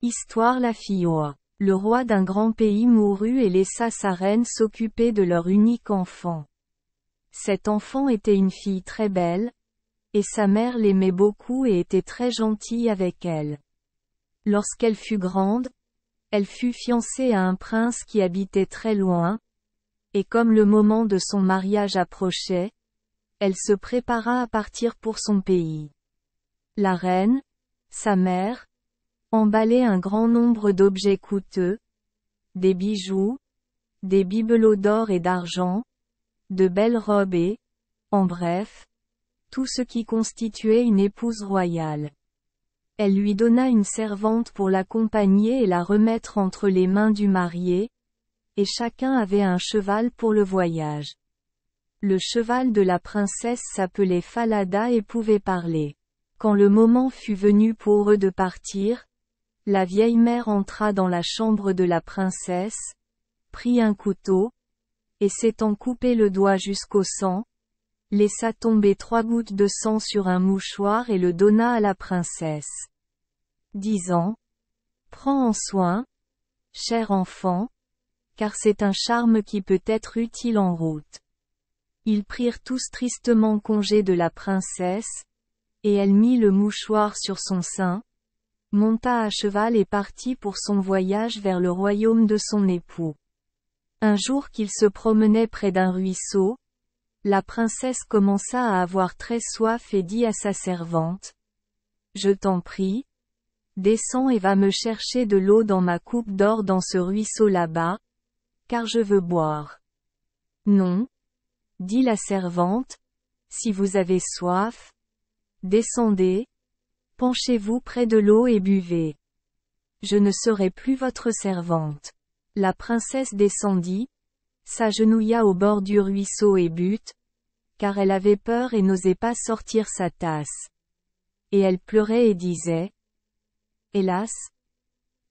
Histoire La Fioa. Le roi d'un grand pays mourut et laissa sa reine s'occuper de leur unique enfant. Cette enfant était une fille très belle, et sa mère l'aimait beaucoup et était très gentille avec elle. Lorsqu'elle fut grande, elle fut fiancée à un prince qui habitait très loin, et comme le moment de son mariage approchait, elle se prépara à partir pour son pays. La reine, sa mère, emballait un grand nombre d'objets coûteux, des bijoux, des bibelots d'or et d'argent, de belles robes et, en bref, tout ce qui constituait une épouse royale. Elle lui donna une servante pour l'accompagner et la remettre entre les mains du marié, et chacun avait un cheval pour le voyage. Le cheval de la princesse s'appelait Falada et pouvait parler. Quand le moment fut venu pour eux de partir, la vieille mère entra dans la chambre de la princesse, prit un couteau, et s'étant coupé le doigt jusqu'au sang, laissa tomber 3 gouttes de sang sur un mouchoir et le donna à la princesse, disant: « Prends en soin, cher enfant, car c'est un charme qui peut être utile en route. » Ils prirent tous tristement congé de la princesse, et elle mit le mouchoir sur son sein, monta à cheval et partit pour son voyage vers le royaume de son époux. Un jour qu'il se promenait près d'un ruisseau, la princesse commença à avoir très soif et dit à sa servante: « Je t'en prie, descends et va me chercher de l'eau dans ma coupe d'or dans ce ruisseau là-bas, car je veux boire. » « Non, » dit la servante, « si vous avez soif, descendez, penchez-vous près de l'eau et buvez. Je ne serai plus votre servante. » La princesse descendit, s'agenouilla au bord du ruisseau et but, car elle avait peur et n'osait pas sortir sa tasse. Et elle pleurait et disait: « Hélas!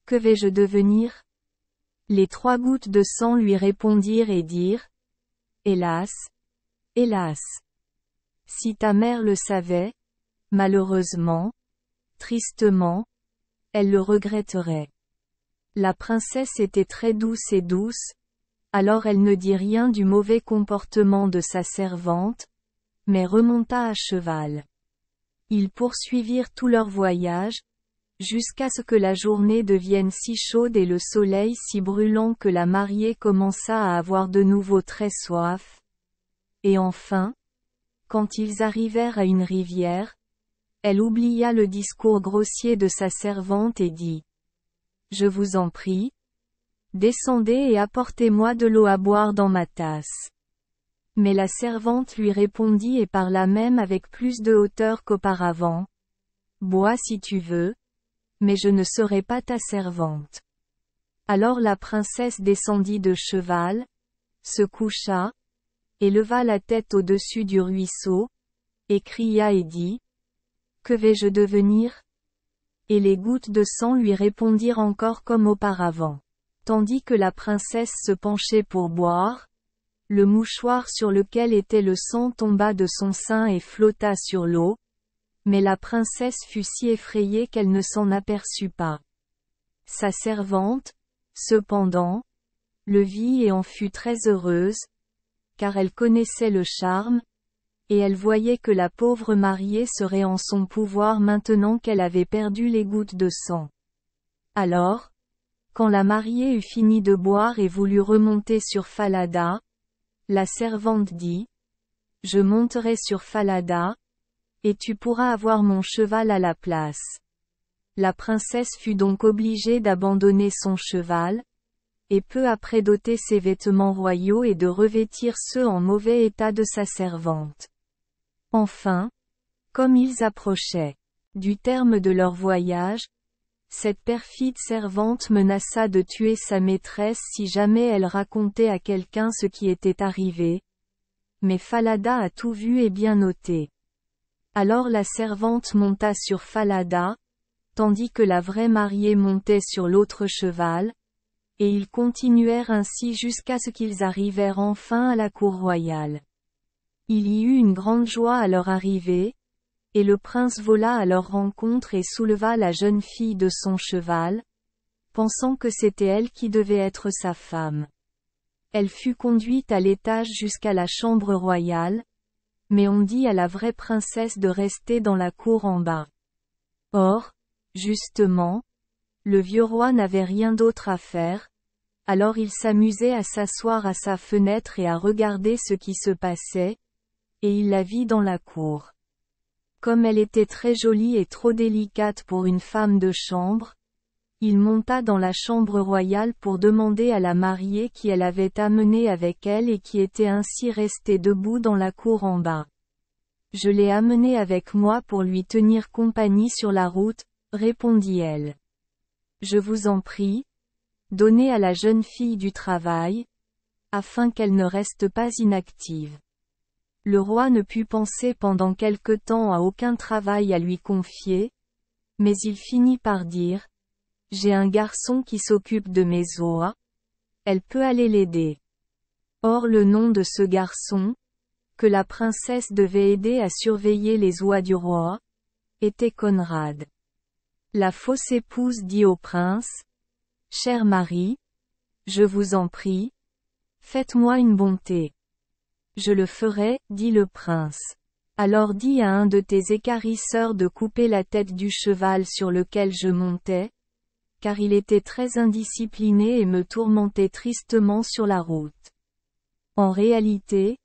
Que vais-je devenir? » Les 3 gouttes de sang lui répondirent et dirent: « Hélas! Hélas! Si ta mère le savait, malheureusement, tristement, elle le regretterait. » La princesse était très douce, alors elle ne dit rien du mauvais comportement de sa servante, mais remonta à cheval. Ils poursuivirent tout leur voyage, jusqu'à ce que la journée devienne si chaude et le soleil si brûlant que la mariée commença à avoir de nouveau très soif. Et enfin, quand ils arrivèrent à une rivière, elle oublia le discours grossier de sa servante et dit: « Je vous en prie, descendez et apportez-moi de l'eau à boire dans ma tasse. » Mais la servante lui répondit et parla même avec plus de hauteur qu'auparavant: « Bois si tu veux, mais je ne serai pas ta servante. » Alors la princesse descendit de cheval, se coucha, éleva la tête au-dessus du ruisseau, et cria et dit: « Que vais-je devenir? » Et les gouttes de sang lui répondirent encore comme auparavant. Tandis que la princesse se penchait pour boire, le mouchoir sur lequel était le sang tomba de son sein et flotta sur l'eau, mais la princesse fut si effrayée qu'elle ne s'en aperçut pas. Sa servante, cependant, le vit et en fut très heureuse, car elle connaissait le charme, et elle voyait que la pauvre mariée serait en son pouvoir maintenant qu'elle avait perdu les gouttes de sang. Alors, quand la mariée eut fini de boire et voulut remonter sur Falada, la servante dit: « Je monterai sur Falada, et tu pourras avoir mon cheval à la place. » La princesse fut donc obligée d'abandonner son cheval, et peu après d'ôter ses vêtements royaux et de revêtir ceux en mauvais état de sa servante. Enfin, comme ils approchaient du terme de leur voyage, cette perfide servante menaça de tuer sa maîtresse si jamais elle racontait à quelqu'un ce qui était arrivé. Mais Falada a tout vu et bien noté. Alors la servante monta sur Falada, tandis que la vraie mariée montait sur l'autre cheval, et ils continuèrent ainsi jusqu'à ce qu'ils arrivèrent enfin à la cour royale. Il y eut une grande joie à leur arrivée, et le prince vola à leur rencontre et souleva la jeune fille de son cheval, pensant que c'était elle qui devait être sa femme. Elle fut conduite à l'étage jusqu'à la chambre royale, mais on dit à la vraie princesse de rester dans la cour en bas. Or, justement, le vieux roi n'avait rien d'autre à faire, alors il s'amusait à s'asseoir à sa fenêtre et à regarder ce qui se passait, et il la vit dans la cour. Comme elle était très jolie et trop délicate pour une femme de chambre, il monta dans la chambre royale pour demander à la mariée qui elle avait amenée avec elle et qui était ainsi restée debout dans la cour en bas. Je l'ai amenée avec moi pour lui tenir compagnie sur la route, répondit-elle. Je vous en prie, donnez à la jeune fille du travail, afin qu'elle ne reste pas inactive. Le roi ne put penser pendant quelque temps à aucun travail à lui confier, mais il finit par dire, j'ai un garçon qui s'occupe de mes oies, elle peut aller l'aider. Or le nom de ce garçon, que la princesse devait aider à surveiller les oies du roi, était Conrad. La fausse épouse dit au prince, « Cher mari, je vous en prie, faites-moi une bonté. » Je le ferai, dit le prince. Alors dis à un de tes équarrisseurs de couper la tête du cheval sur lequel je montais, car il était très indiscipliné et me tourmentait tristement sur la route. En réalité,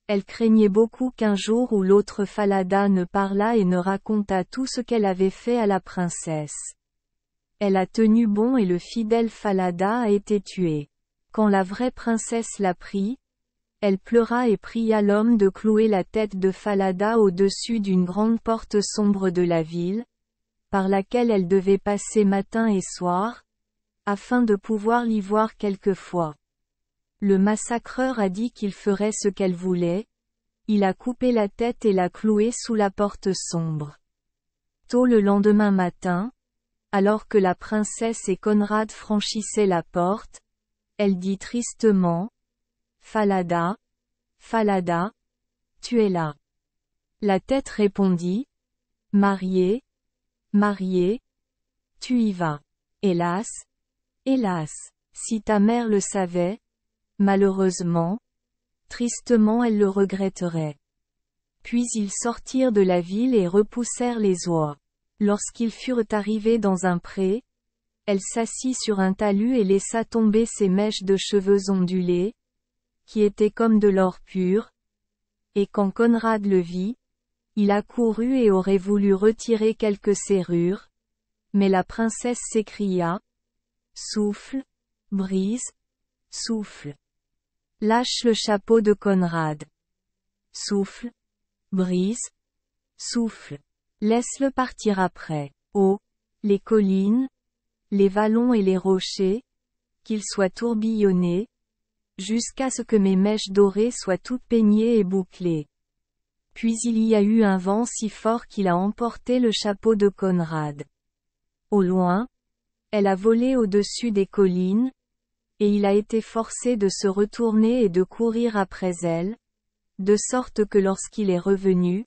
elle craignait beaucoup qu'un jour ou l'autre Falada ne parlât et ne racontât tout ce qu'elle avait fait à la princesse. Elle a tenu bon et le fidèle Falada a été tué. Quand la vraie princesse l'apprit, elle pleura et pria l'homme de clouer la tête de Falada au-dessus d'une grande porte sombre de la ville, par laquelle elle devait passer matin et soir, afin de pouvoir l'y voir quelquefois. Le massacreur a dit qu'il ferait ce qu'elle voulait, il a coupé la tête et l'a clouée sous la porte sombre. Tôt le lendemain matin, alors que la princesse et Conrad franchissaient la porte, elle dit tristement, « Falada, Falada, tu es là. » La tête répondit, « Marié, marié, tu y vas. Hélas, hélas, si ta mère le savait, malheureusement, tristement elle le regretterait. » Puis ils sortirent de la ville et repoussèrent les oies. Lorsqu'ils furent arrivés dans un pré, elle s'assit sur un talus et laissa tomber ses mèches de cheveux ondulés, qui étaient comme de l'or pur, et quand Conrad le vit, il accourut et aurait voulu retirer quelques serrures, mais la princesse s'écria, « Souffle, brise, souffle. Lâche le chapeau de Conrad. Souffle, brise, souffle. Laisse-le partir après. Oh, les collines, les vallons et les rochers, qu'ils soient tourbillonnés, jusqu'à ce que mes mèches dorées soient toutes peignées et bouclées. » Puis il y a eu un vent si fort qu'il a emporté le chapeau de Conrad. Au loin, elle a volé au-dessus des collines, et il a été forcé de se retourner et de courir après elle, de sorte que lorsqu'il est revenu,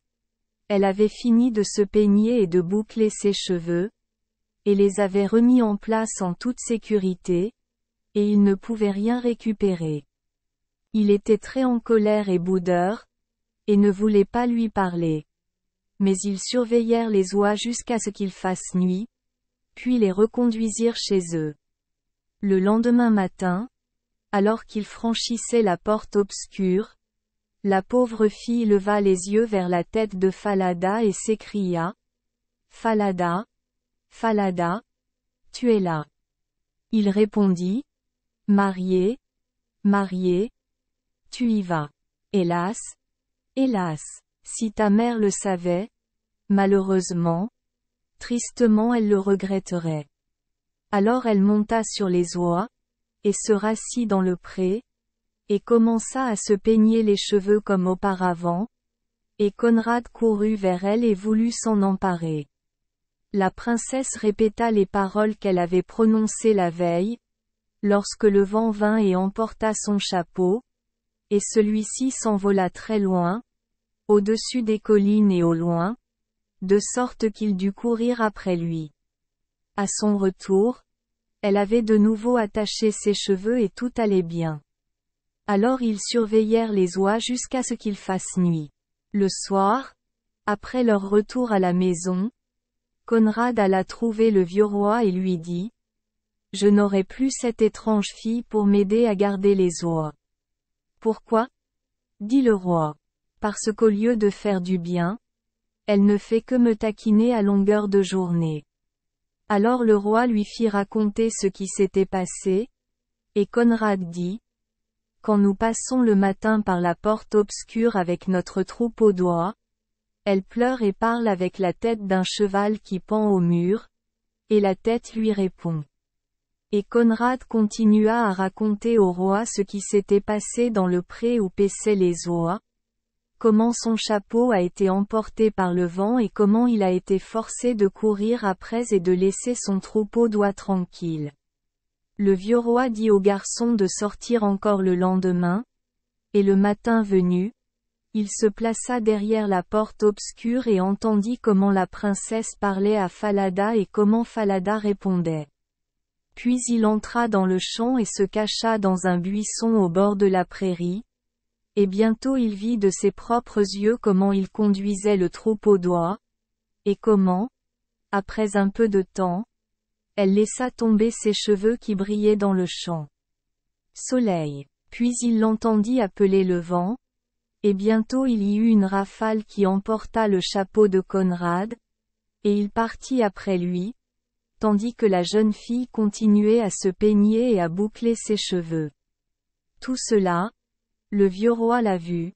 elle avait fini de se peigner et de boucler ses cheveux, et les avait remis en place en toute sécurité, et il ne pouvait rien récupérer. Il était très en colère et boudeur, et ne voulait pas lui parler. Mais ils surveillèrent les oies jusqu'à ce qu'il fasse nuit, puis les reconduisirent chez eux. Le lendemain matin, alors qu'ils franchissaient la porte obscure, la pauvre fille leva les yeux vers la tête de Falada et s'écria, « Falada, Falada, tu es là. » Il répondit, « Marié, marié, tu y vas. Hélas, hélas, si ta mère le savait, malheureusement, tristement elle le regretterait. » Alors elle monta sur les oies, et se rassit dans le pré, et commença à se peigner les cheveux comme auparavant, et Conrad courut vers elle et voulut s'en emparer. La princesse répéta les paroles qu'elle avait prononcées la veille, lorsque le vent vint et emporta son chapeau, et celui-ci s'envola très loin, au-dessus des collines et au loin, de sorte qu'il dut courir après lui. À son retour, Elle avait de nouveau attaché ses cheveux et tout allait bien. Alors ils surveillèrent les oies jusqu'à ce qu'il fasse nuit. Le soir, après leur retour à la maison, Conrad alla trouver le vieux roi et lui dit: « Je n'aurai plus cette étrange fille pour m'aider à garder les oies. » « Pourquoi ? » dit le roi. « Parce qu'au lieu de faire du bien, elle ne fait que me taquiner à longueur de journée. » Alors le roi lui fit raconter ce qui s'était passé, et Conrad dit: « Quand nous passons le matin par la porte obscure avec notre troupeau d'oies, elle pleure et parle avec la tête d'un cheval qui pend au mur, et la tête lui répond. » Et Conrad continua à raconter au roi ce qui s'était passé dans le pré où paissaient les oies, comment son chapeau a été emporté par le vent et comment il a été forcé de courir après et de laisser son troupeau d'oies tranquille. Le vieux roi dit au garçon de sortir encore le lendemain, et le matin venu, il se plaça derrière la porte obscure et entendit comment la princesse parlait à Falada et comment Falada répondait. Puis il entra dans le champ et se cacha dans un buisson au bord de la prairie, et bientôt il vit de ses propres yeux comment il conduisait le troupeau d'oies, et comment, après un peu de temps, elle laissa tomber ses cheveux qui brillaient dans le champ. Soleil. Puis il l'entendit appeler le vent, et bientôt il y eut une rafale qui emporta le chapeau de Conrad, et il partit après lui, tandis que la jeune fille continuait à se peigner et à boucler ses cheveux. Tout cela, le vieux roi l'a vu.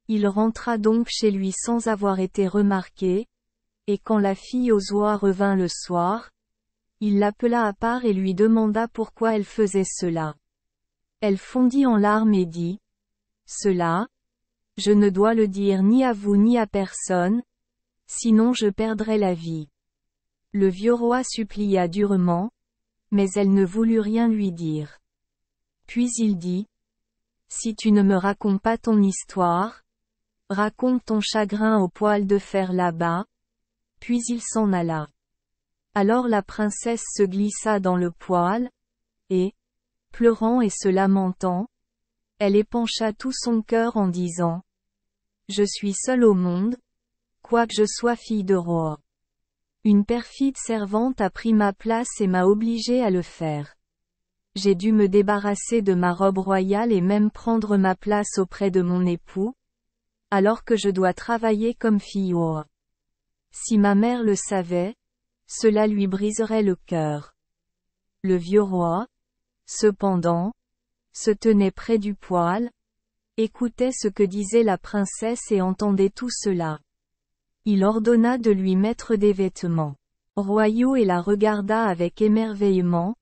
Il rentra donc chez lui sans avoir été remarqué, et quand la fille aux oies revint le soir, il l'appela à part et lui demanda pourquoi elle faisait cela. Elle fondit en larmes et dit: « Cela, je ne dois le dire ni à vous ni à personne, sinon je perdrai la vie. » Le vieux roi supplia durement, mais elle ne voulut rien lui dire. Puis il dit: « Si tu ne me racontes pas ton histoire, raconte ton chagrin au poil de fer là-bas. » Puis il s'en alla. Alors la princesse se glissa dans le poêle, et, pleurant et se lamentant, elle épancha tout son cœur en disant: « Je suis seule au monde, quoique je sois fille de roi. Une perfide servante a pris ma place et m'a obligée à le faire. J'ai dû me débarrasser de ma robe royale et même prendre ma place auprès de mon époux, alors que je dois travailler comme fille au roi. Si ma mère le savait, cela lui briserait le cœur. » Le vieux roi, cependant, se tenait près du poêle, écoutait ce que disait la princesse et entendait tout cela. Il ordonna de lui mettre des vêtements royaux et la regarda avec émerveillement.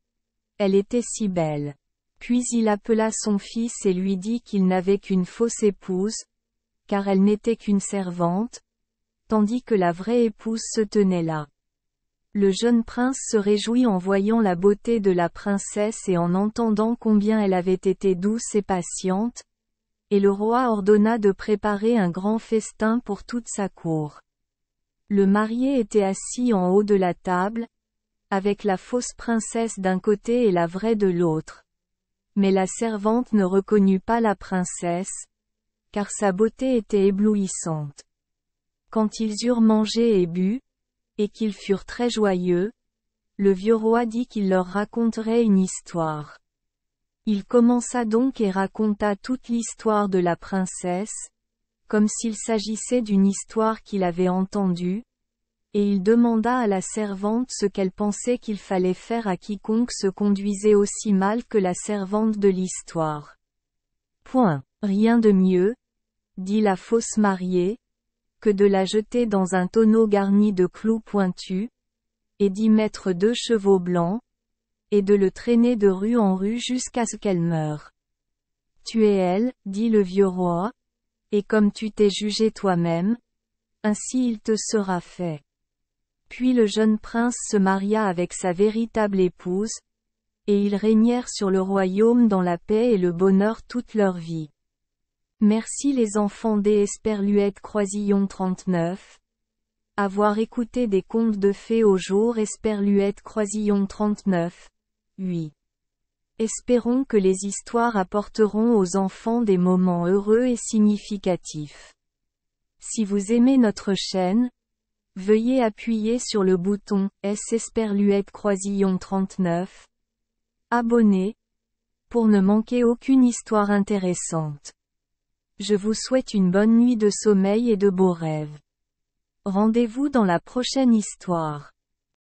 Elle était si belle. Puis il appela son fils et lui dit qu'il n'avait qu'une fausse épouse, car elle n'était qu'une servante, tandis que la vraie épouse se tenait là. Le jeune prince se réjouit en voyant la beauté de la princesse et en entendant combien elle avait été douce et patiente, et le roi ordonna de préparer un grand festin pour toute sa cour. Le marié était assis en haut de la table, avec la fausse princesse d'un côté et la vraie de l'autre. Mais la servante ne reconnut pas la princesse, car sa beauté était éblouissante. Quand ils eurent mangé et bu, et qu'ils furent très joyeux, le vieux roi dit qu'il leur raconterait une histoire. Il commença donc et raconta toute l'histoire de la princesse, comme s'il s'agissait d'une histoire qu'il avait entendue, et il demanda à la servante ce qu'elle pensait qu'il fallait faire à quiconque se conduisait aussi mal que la servante de l'histoire. « Point, rien de mieux, » dit la fausse mariée, que de la jeter dans un tonneau garni de clous pointus, et d'y mettre 2 chevaux blancs, et de le traîner de rue en rue jusqu'à ce qu'elle meure. « Tu es elle, dit le vieux roi, et comme tu t'es jugé toi-même, ainsi il te sera fait. » Puis le jeune prince se maria avec sa véritable épouse, et ils régnèrent sur le royaume dans la paix et le bonheur toute leur vie. Merci les enfants des Esperluette Croisillon 39. Avoir écouté des contes de fées au jour Esperluette Croisillon 39. Oui. Espérons que les histoires apporteront aux enfants des moments heureux et significatifs. Si vous aimez notre chaîne, veuillez appuyer sur le bouton « S Esperluette Croisillon 39 » abonner, pour ne manquer aucune histoire intéressante. Je vous souhaite une bonne nuit de sommeil et de beaux rêves. Rendez-vous dans la prochaine histoire.